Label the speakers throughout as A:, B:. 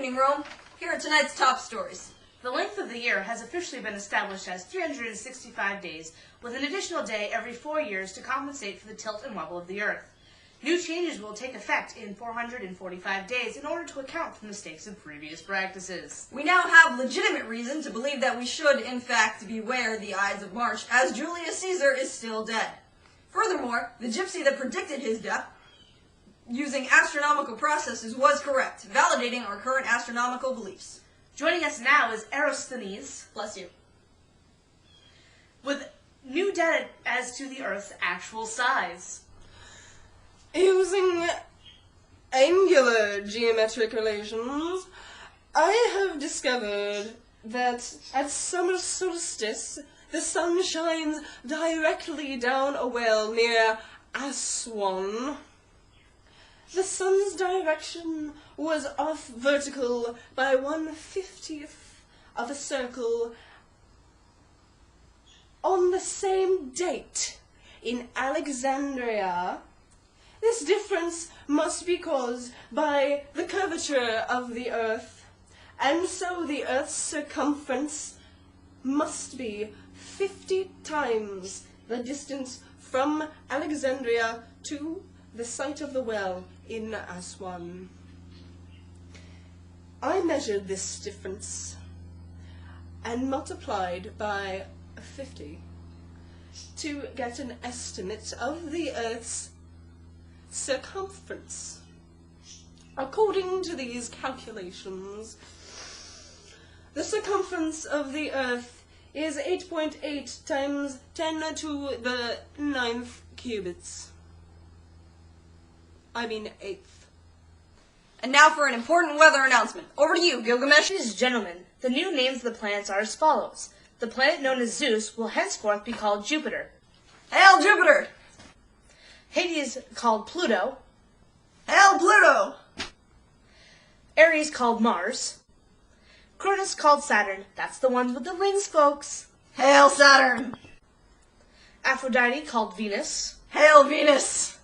A: evening, Rome. Here are tonight's top stories.
B: The length of the year has officially been established as 365 days, with an additional day every 4 years to compensate for the tilt and wobble of the Earth. New changes will take effect in 445 days in order to account for mistakes of previous practices.
A: We now have legitimate reason to believe that we should, in fact, beware the Ides of March, as Julius Caesar is still dead. Furthermore, the gypsy that predicted his death using astronomical processes was correct, validating our current astronomical beliefs.
B: Joining us now is Aristophanes,
A: Bless you.
B: with new data as to the Earth's actual size.
C: Using angular geometric relations, I have discovered that at summer solstice, the sun shines directly down a well near Aswan. The sun's direction was off vertical by 1/50th of a circle on the same date in Alexandria. This difference must be caused by the curvature of the Earth, and so the Earth's circumference must be 50 times the distance from Alexandria to the site of the well in Aswan. I measured this difference and multiplied by 50 to get an estimate of the Earth's circumference. According to these calculations, the circumference of the Earth is 8.8 times 10 to the 9th cubits. I mean 8th.
A: And now for an important weather announcement. Over to you, Gilgamesh.
B: Ladies and gentlemen, the new names of the planets are as follows. The planet known as Zeus will henceforth be called Jupiter.
A: Hail, Jupiter!
B: Hades called Pluto.
A: Hail, Pluto!
B: Ares called Mars. Cronus called Saturn. That's the one with the rings, folks.
A: Hail, Saturn!
B: Aphrodite called Venus.
A: Hail, Venus!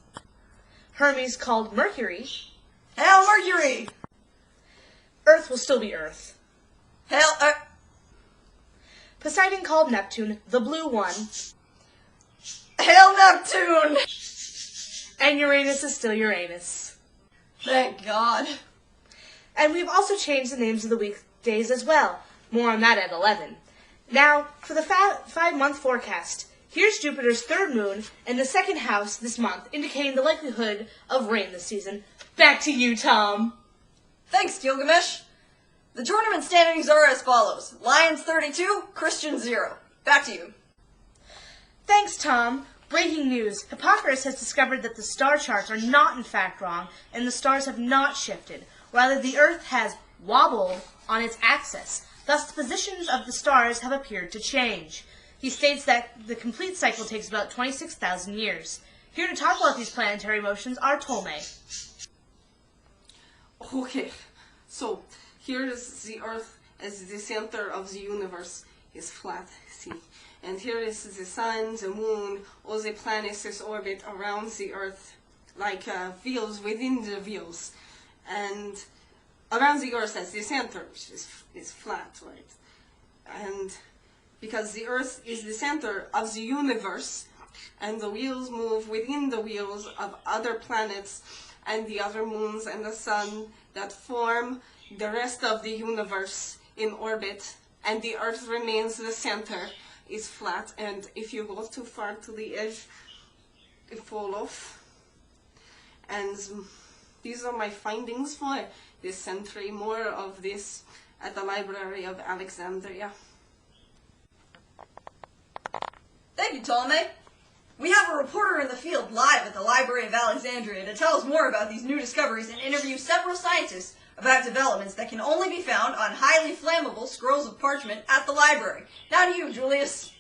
B: Hermes called Mercury.
A: Hail, Mercury!
B: Earth will still be Earth.
A: Hail,
B: Poseidon called Neptune, the blue one.
A: Hail, Neptune!
B: And Uranus is still Uranus.
A: Thank God.
B: And we've also changed the names of the weekdays as well. More on that at 11. Now, for the 5-month forecast. Here's Jupiter's third moon in the second house this month, indicating the likelihood of rain this season. Back to you, Tom.
A: Thanks, Gilgamesh. The tournament standings are as follows. Lions 32, Christian 0. Back to you.
B: Thanks, Tom. Breaking news. Hipparchus has discovered that the star charts are not in fact wrong, and the stars have not shifted. Rather, the Earth has wobbled on its axis. Thus, the positions of the stars have appeared to change. He states that the complete cycle takes about 26,000 years. Here to talk about these planetary motions are Ptolemy.
C: Okay, so here is the Earth as the center of the universe is flat, see? And here is the sun, the moon, all the planets is orbit around the Earth, like wheels within the wheels. And around the Earth as the center, which is flat, right? And because the Earth is the center of the universe, and the wheels move within the wheels of other planets and the other moons and the sun that form the rest of the universe in orbit, and the Earth remains the center, is flat, and if you go too far to the edge, it fall off. And these are my findings for this century. More of this at the Library of Alexandria.
A: Thank you, Ptolemy. We have a reporter in the field live at the Library of Alexandria to tell us more about these new discoveries and interview several scientists about developments that can only be found on highly flammable scrolls of parchment at the library. Now to you, Julius.